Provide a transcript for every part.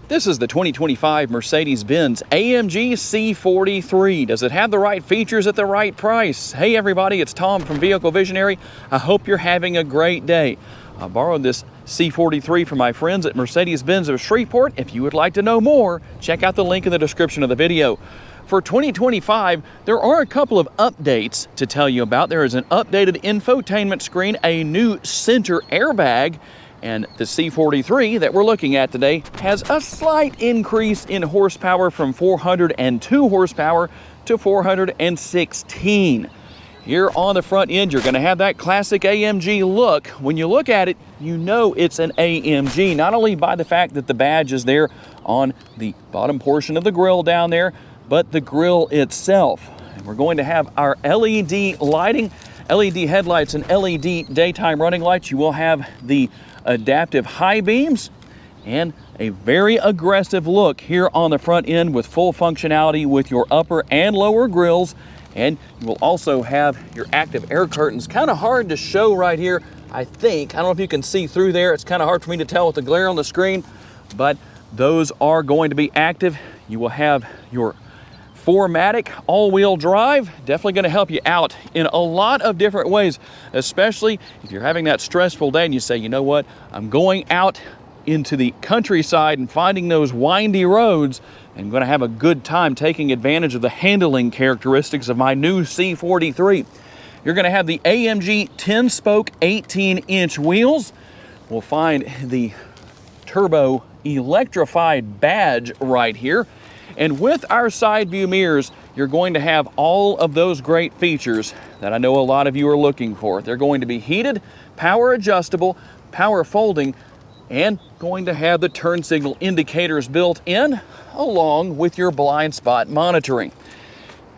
This is the 2025 Mercedes Benz AMG C43. Does it have the right features at the right price? Hey everybody, it's Tom from Vehicle Visionary. I hope you're having a great day. I borrowed this C43 from my friends at Mercedes Benz of Shreveport. If you would like to know more, check out the link in the description of the video. For 2025, there are a couple of updates to tell you about. There is an updated infotainment screen, a new center airbag, and the C43 that we're looking at today has a slight increase in horsepower from 402 horsepower to 416. Here on the front end, you're going to have that classic AMG look. When you look at it, you know it's an AMG, not only by the fact that the badge is there on the bottom portion of the grille down there, but the grille itself. And we're going to have our LED lighting, LED headlights and LED daytime running lights. You will have the adaptive high beams and a very aggressive look here on the front end with full functionality with your upper and lower grills. And you will also have your active air curtains. Kind of hard to show right here, I think. I don't know if you can see through there. It's kind of hard for me to tell with the glare on the screen, but those are going to be active. You will have your 4MATIC all-wheel drive, definitely going to help you out in a lot of different ways, especially if you're having that stressful day and you say, you know what, I'm going out into the countryside and finding those windy roads and going to have a good time taking advantage of the handling characteristics of my new C43. You're going to have the AMG 10-spoke 18-inch wheels. We'll find the turbo electrified badge right here. And with our side view mirrors, you're going to have all of those great features that I know a lot of you are looking for. They're going to be heated, power adjustable, power folding, and going to have the turn signal indicators built in, along with your blind spot monitoring.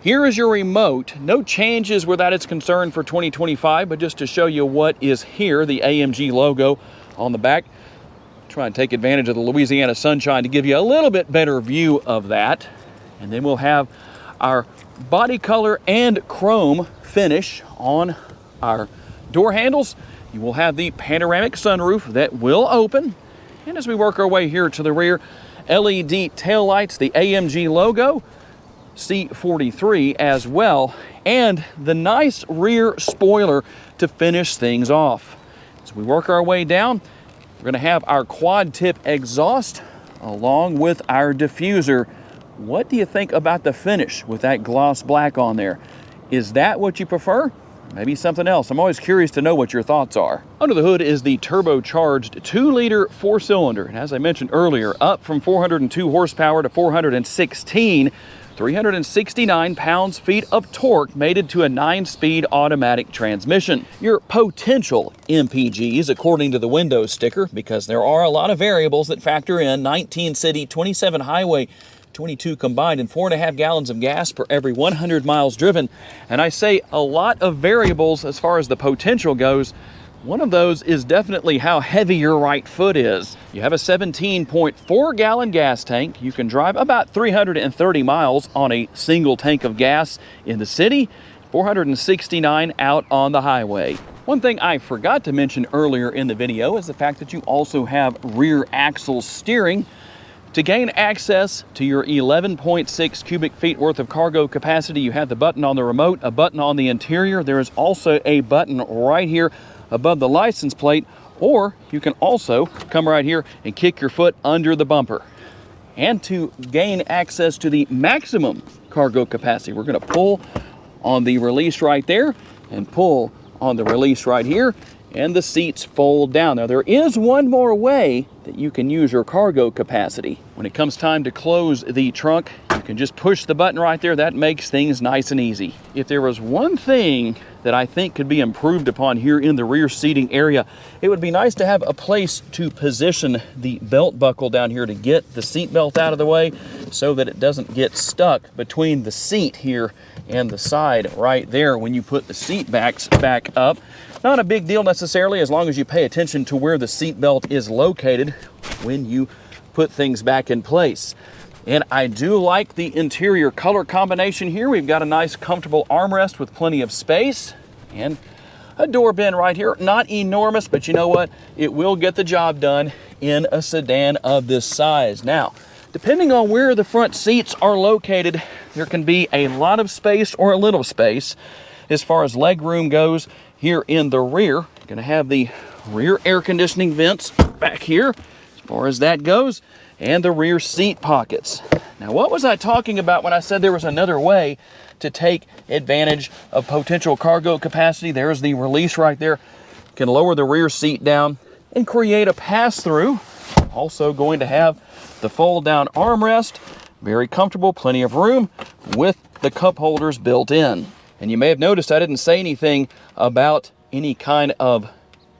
Here is your remote. No changes where that is concerned for 2025, but just to show you what is here, the AMG logo on the back. Try and take advantage of the Louisiana sunshine to give you a little bit better view of that. And then we'll have our body color and chrome finish on our door handles. You will have the panoramic sunroof that will open. And as we work our way here to the rear, LED taillights, the AMG logo, C43 as well, and the nice rear spoiler to finish things off. As we work our way down, we're going to have our quad tip exhaust along with our diffuser. What do you think about the finish with that gloss black on there? Is that what you prefer? Maybe something else. I'm always curious to know what your thoughts are. Under the hood is the turbocharged 2-liter 4-cylinder. And as I mentioned earlier, up from 402 horsepower to 416, 369 pounds-feet of torque mated to a 9-speed automatic transmission. Your potential MPGs, according to the Windows sticker, because there are a lot of variables that factor in: 19 city, 27 highway, 22 combined, and 4.5 gallons of gas per every 100 miles driven. And I say a lot of variables as far as the potential goes. One of those is definitely how heavy your right foot is. You have a 17.4 gallon gas tank. You can drive about 330 miles on a single tank of gas in the city, 469 out on the highway. One thing I forgot to mention earlier in the video is the fact that you also have rear axle steering. To gain access to your 11.6 cubic feet worth of cargo capacity, you have the button on the remote, a button on the interior. There is also a button right here above the license plate, or you can also come right here and kick your foot under the bumper. And to gain access to the maximum cargo capacity, we're going to pull on the release right there and pull on the release right here, and the seats fold down. Now there is one more way that you can use your cargo capacity. When it comes time to close the trunk, you can just push the button right there. That makes things nice and easy. If there was one thing that I think could be improved upon here in the rear seating area, it would be nice to have a place to position the belt buckle down here to get the seat belt out of the way so that it doesn't get stuck between the seat here and the side right there when you put the seat backs back up. Not a big deal necessarily, as long as you pay attention to where the seat belt is located when you put things back in place. And I do like the interior color combination here. We've got a nice comfortable armrest with plenty of space, and a door bin right here. Not enormous, but you know what? It will get the job done in a sedan of this size. Now, depending on where the front seats are located, there can be a lot of space or a little space. As far as leg room goes, here in the rear, you're going to have the rear air conditioning vents back here, as far as that goes, and the rear seat pockets. Now, what was I talking about when I said there was another way to take advantage of potential cargo capacity? There's the release right there. You can lower the rear seat down and create a pass-through. Also going to have the fold-down armrest. Very comfortable, plenty of room with the cup holders built in. And you may have noticed I didn't say anything about any kind of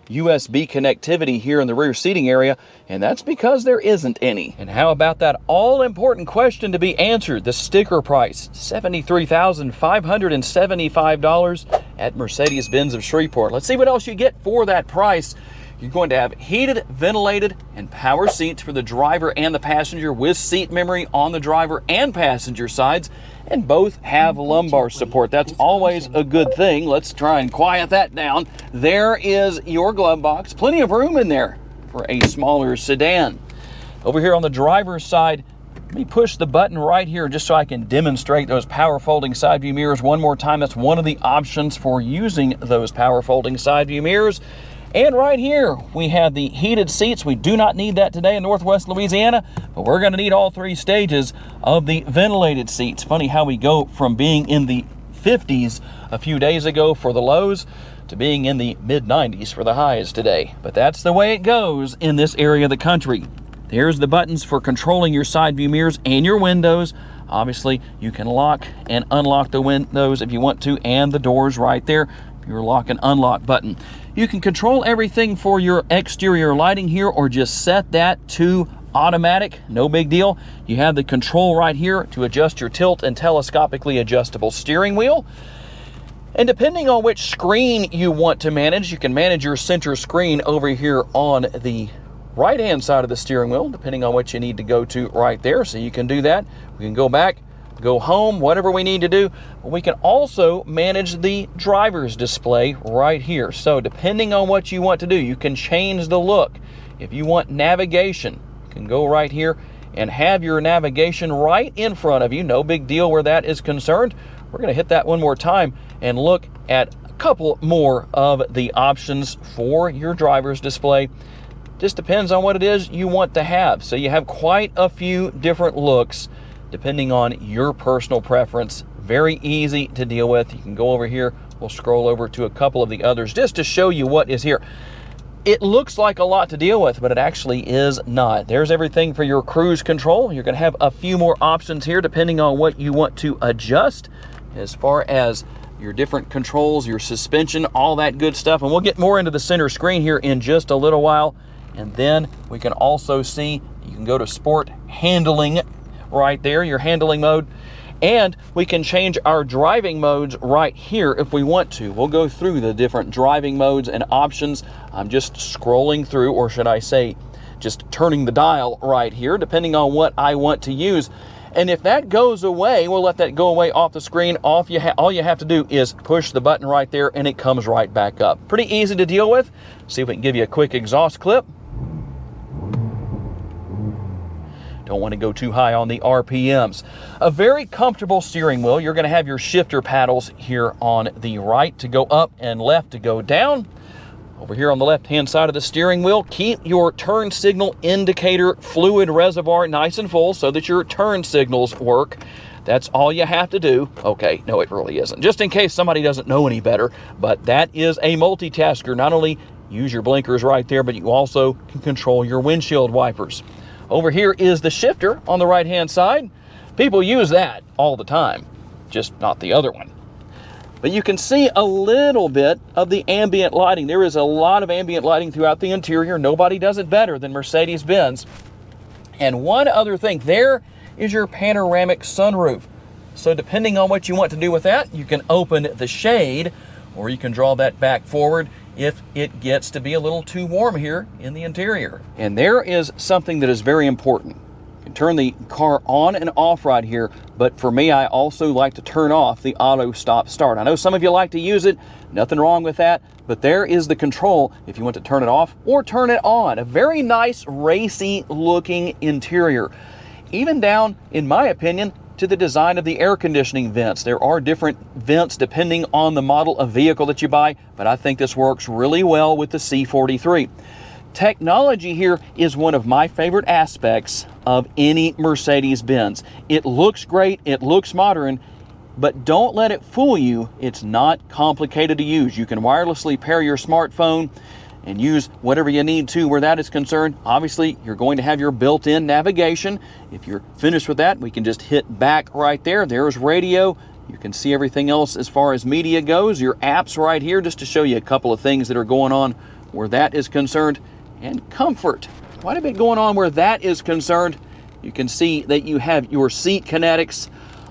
USB connectivity here in the rear seating area, and that's because there isn't any. And how about that all-important question to be answered, the sticker price, $73,575 at Mercedes Benz of Shreveport. Let's see what else you get for that price. You're going to have heated, ventilated, and power seats for the driver and the passenger with seat memory on the driver and passenger sides, and both have lumbar support. That's always a good thing. Let's try and quiet that down. There is your glove box. Plenty of room in there for a smaller sedan. Over here on the driver's side, let me push the button right here just so I can demonstrate those power folding side view mirrors one more time. That's one of the options for using those power folding side view mirrors. And right here, we have the heated seats. We do not need that today in Northwest Louisiana, but we're going to need all three stages of the ventilated seats. Funny how we go from being in the 50s a few days ago for the lows to being in the mid-90s for the highs today. But that's the way it goes in this area of the country. There's the buttons for controlling your side view mirrors and your windows. Obviously, you can lock and unlock the windows if you want to, and the doors right there. Your lock and unlock button. You can control everything for your exterior lighting here, or just set that to automatic. No big deal. You have the control right here to adjust your tilt and telescopically adjustable steering wheel. And depending on which screen you want to manage, you can manage your center screen over here on the right hand side of the steering wheel, depending on what you need to go to right there. So you can do that. We can go back, go home, whatever we need to do. We can also manage the driver's display right here. So depending on what you want to do, you can change the look. If you want navigation, you can go right here and have your navigation right in front of you. No big deal where that is concerned. We're going to hit that one more time and look at a couple more of the options for your driver's display. Just depends on what it is you want to have. So you have quite a few different looks depending on your personal preference. Very easy to deal with. You can go over here. We'll scroll over to a couple of the others just to show you what is here. It looks like a lot to deal with, but it actually is not. There's everything for your cruise control. You're going to have a few more options here depending on what you want to adjust as far as your different controls, your suspension, all that good stuff. And we'll get more into the center screen here in just a little while. And then we can also see, you can go to sport handling right there, your handling mode. And we can change our driving modes right here if we want to. We'll go through the different driving modes and options. I'm just scrolling through, or should I say, just turning the dial right here, depending on what I want to use. And if that goes away, we'll let that go away off the screen. All you have to do is push the button right there and it comes right back up. Pretty easy to deal with. See if we can give you a quick exhaust clip. Don't want to go too high on the RPMs. A very comfortable steering wheel. You're going to have your shifter paddles here on the right to go up and left to go down. Over here on the left-hand side of the steering wheel, keep your turn signal indicator fluid reservoir nice and full so that your turn signals work. That's all you have to do. Okay, no, it really isn't. Just in case somebody doesn't know any better, but that is a multitasker. Not only use your blinkers right there, but you also can control your windshield wipers. Over here is the shifter on the right-hand side. People use that all the time, just not the other one. But you can see a little bit of the ambient lighting. There is a lot of ambient lighting throughout the interior. Nobody does it better than Mercedes Benz. And one other thing, there is your panoramic sunroof. So depending on what you want to do with that, you can open the shade, or you can draw that back forward if it gets to be a little too warm here in the interior. And there is something that is very important. You can turn the car on and off right here But for me, I also like to turn off the auto stop start. I know some of you like to use it, nothing wrong with that, but there is the control if you want to turn it off or turn it on. A very nice racy looking interior. Even down, in my opinion, to the design of the air conditioning vents. There are different vents depending on the model of vehicle that you buy, but I think this works really well with the C43. Technology here is one of my favorite aspects of any Mercedes Benz. It looks great, it looks modern, but don't let it fool you. It's not complicated to use. You can wirelessly pair your smartphone and use whatever you need to where that is concerned. Obviously, you're going to have your built-in navigation. If you're finished with that, we can just hit back right there. There's radio. You can see everything else as far as media goes. Your apps right here, just to show you a couple of things that are going on where that is concerned. And comfort, quite a bit going on where that is concerned. You can see that you have your seat kinetics,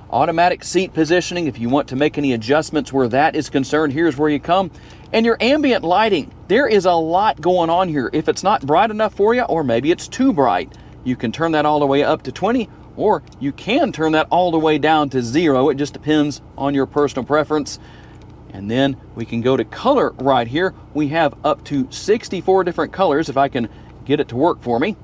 automatic seat positioning if you want to make any adjustments where that is concerned. Here's where you come. And your ambient lighting, there is a lot going on here. If it's not bright enough for you, or maybe it's too bright, you can turn that all the way up to 20, or you can turn that all the way down to 0. It just depends on your personal preference. And then we can go to color right here. We have up to 64 different colors, if I can get it to work for me.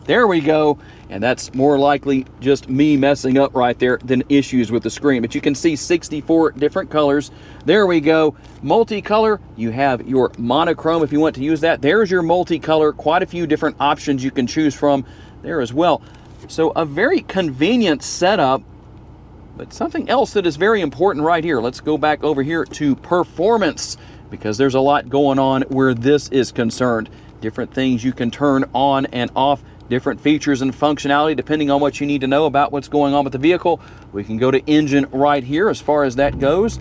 There we go. And that's more likely just me messing up right there than issues with the screen. But you can see 64 different colors. There we go. Multicolor, you have your monochrome if you want to use that. There's your multicolor. Quite a few different options you can choose from there as well. So a very convenient setup. But something else that is very important right here. Let's go back over here to performance, because there's a lot going on where this is concerned. Different things you can turn on and off, different features and functionality depending on what you need to know about what's going on with the vehicle. We can go to engine right here as far as that goes.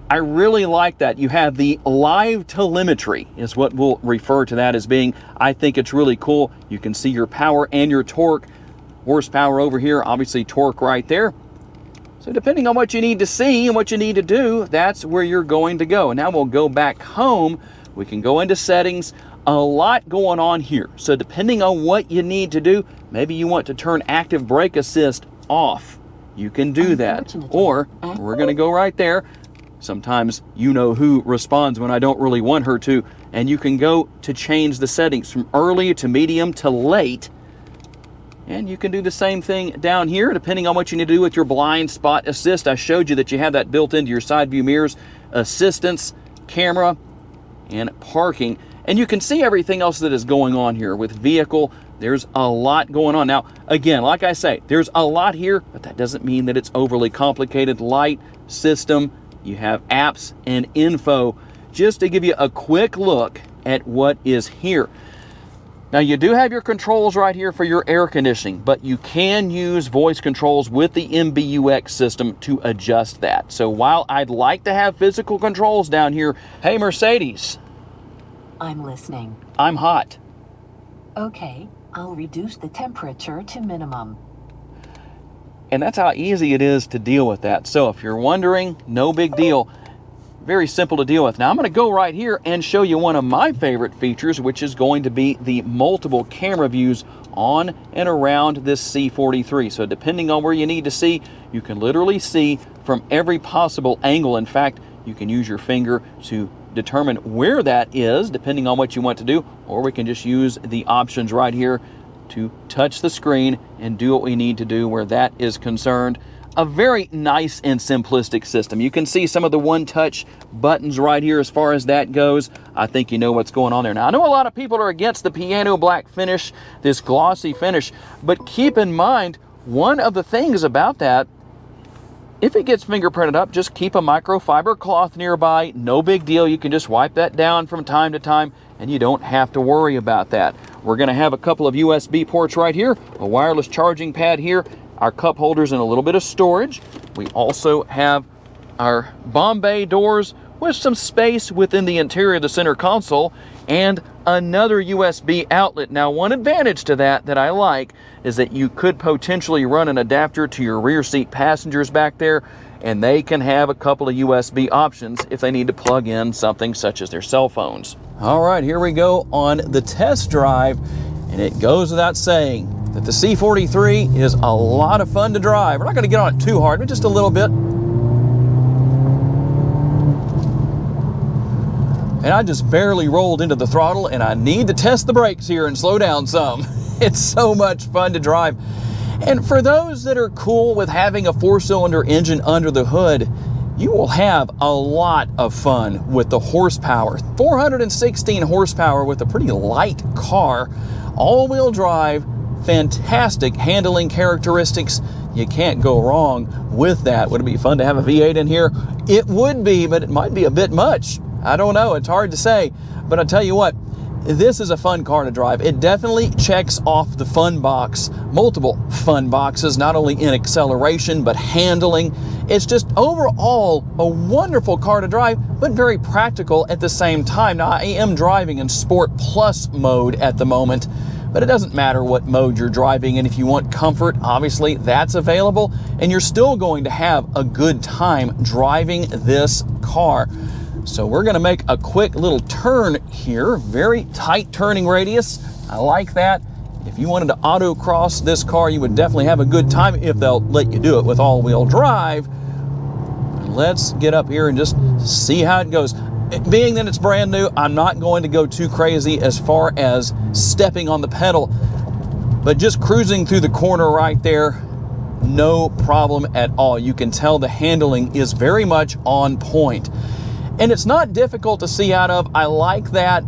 I really like that. You have the live telemetry is what we'll refer to that as being. I think it's really cool. You can see your power and your torque. Horsepower over here, obviously torque right there. So depending on what you need to see and what you need to do, that's where you're going to go. And now we'll go back home. We can go into settings. A lot going on here. So depending on what you need to do, maybe you want to turn active brake assist off. You can do that. Or we're going to go right there. Sometimes you know who responds when I don't really want her to. And you can go to change the settings from early to medium to late. And you can do the same thing down here, depending on what you need to do with your blind spot assist. I showed you that you have that built into your side view mirrors, assistance, camera, and parking. And you can see everything else that is going on here with vehicle. There's a lot going on. Now, again, like I say, there's a lot here, but that doesn't mean that it's overly complicated. Light, system, you have apps and info, just to give you a quick look at what is here. Now you do have your controls right here for your air conditioning, but you can use voice controls with the MBUX system to adjust that. So while I'd like to have physical controls down here, hey Mercedes. I'm listening. I'm hot. Okay, I'll reduce the temperature to minimum. And that's how easy it is to deal with that. So if you're wondering, no big deal. Very simple to deal with. Now I'm going to go right here and show you one of my favorite features, which is going to be the multiple camera views on and around this C43. So depending on where you need to see, you can literally see from every possible angle. In fact, you can use your finger to determine where that is, depending on what you want to do, or we can just use the options right here to touch the screen and do what we need to do where that is concerned. A very nice and simplistic system. You can see some of the one-touch buttons right here as far as that goes. I think you know what's going on there. Now, I know a lot of people are against the piano black finish, this glossy finish, but keep in mind, one of the things about that, if it gets fingerprinted up, just keep a microfiber cloth nearby. No big deal. You can just wipe that down from time to time, and you don't have to worry about that. We're going to have a couple of USB ports right here, a wireless charging pad here, our cup holders and a little bit of storage. We also have our Bombay doors with some space within the interior of the center console and another USB outlet. Now, one advantage to that I like is that you could potentially run an adapter to your rear seat passengers back there, and they can have a couple of USB options if they need to plug in something such as their cell phones. All right, here we go on the test drive, and it goes without saying, that the C43 is a lot of fun to drive. We're not going to get on it too hard, but just a little bit. And I just barely rolled into the throttle, and I need to test the brakes here and slow down some. It's so much fun to drive. And for those that are cool with having a 4-cylinder engine under the hood, you will have a lot of fun with the horsepower. 416 horsepower with a pretty light car, all-wheel drive, fantastic handling characteristics. You can't go wrong with that. Would it be fun to have a V8 in here? It would be, but it might be a bit much. I don't know, it's hard to say, but I'll tell you what, this is a fun car to drive. It definitely checks off the fun box, multiple fun boxes, not only in acceleration, but handling. It's just overall a wonderful car to drive, but very practical at the same time. Now, I am driving in Sport Plus mode at the moment, but it doesn't matter what mode you're driving in. If you want comfort, obviously that's available, and you're still going to have a good time driving this car. So we're going to make a quick little turn here, very tight turning radius. I like that. If you wanted to autocross this car, you would definitely have a good time if they'll let you do it with all-wheel drive. Let's get up here and just see how it goes. Being that it's brand new, I'm not going to go too crazy as far as stepping on the pedal, but just cruising through the corner right there, no problem at all. You can tell the handling is very much on point. And it's not difficult to see out of. I like that.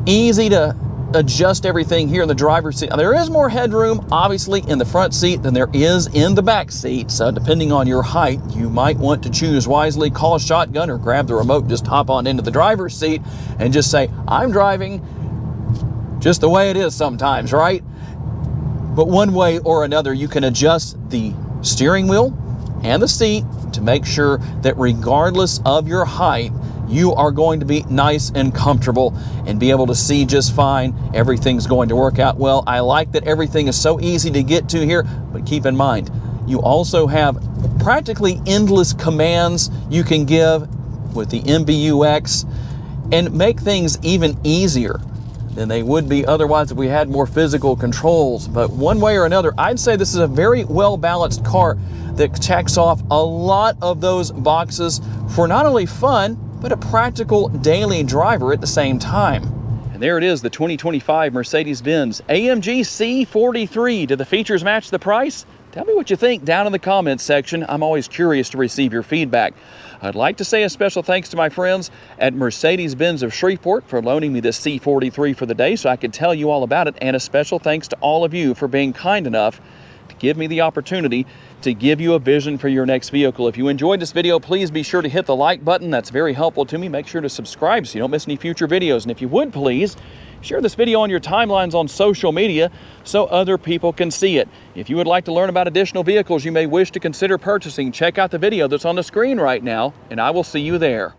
Easy to adjust everything here in the driver's seat. Now, there is more headroom, obviously, in the front seat than there is in the back seat. So depending on your height, you might want to choose wisely, call shotgun, or grab the remote, just hop on into the driver's seat and just say, I'm driving just the way it is sometimes, right? But one way or another, you can adjust the steering wheel and the seat to make sure that regardless of your height, you are going to be nice and comfortable and be able to see just fine. Everything's going to work out well. I like that everything is so easy to get to here, but keep in mind, you also have practically endless commands you can give with the MBUX and make things even easier than they would be otherwise if we had more physical controls. But one way or another, I'd say this is a very well-balanced car that checks off a lot of those boxes for not only fun, but a practical daily driver at the same time. And there it is, the 2025 Mercedes Benz AMG C43. Do the features match the price? Tell me what you think down in the comments section. I'm always curious to receive your feedback. I'd like to say a special thanks to my friends at Mercedes Benz of Shreveport for loaning me this C43 for the day so I could tell you all about it, and a special thanks to all of you for being kind enough to give me the opportunity to give you a vision for your next vehicle. If you enjoyed this video, please be sure to hit the like button. That's very helpful to me. Make sure to subscribe so you don't miss any future videos. And if you would, please share this video on your timelines on social media so other people can see it. If you would like to learn about additional vehicles you may wish to consider purchasing, check out the video that's on the screen right now, and I will see you there.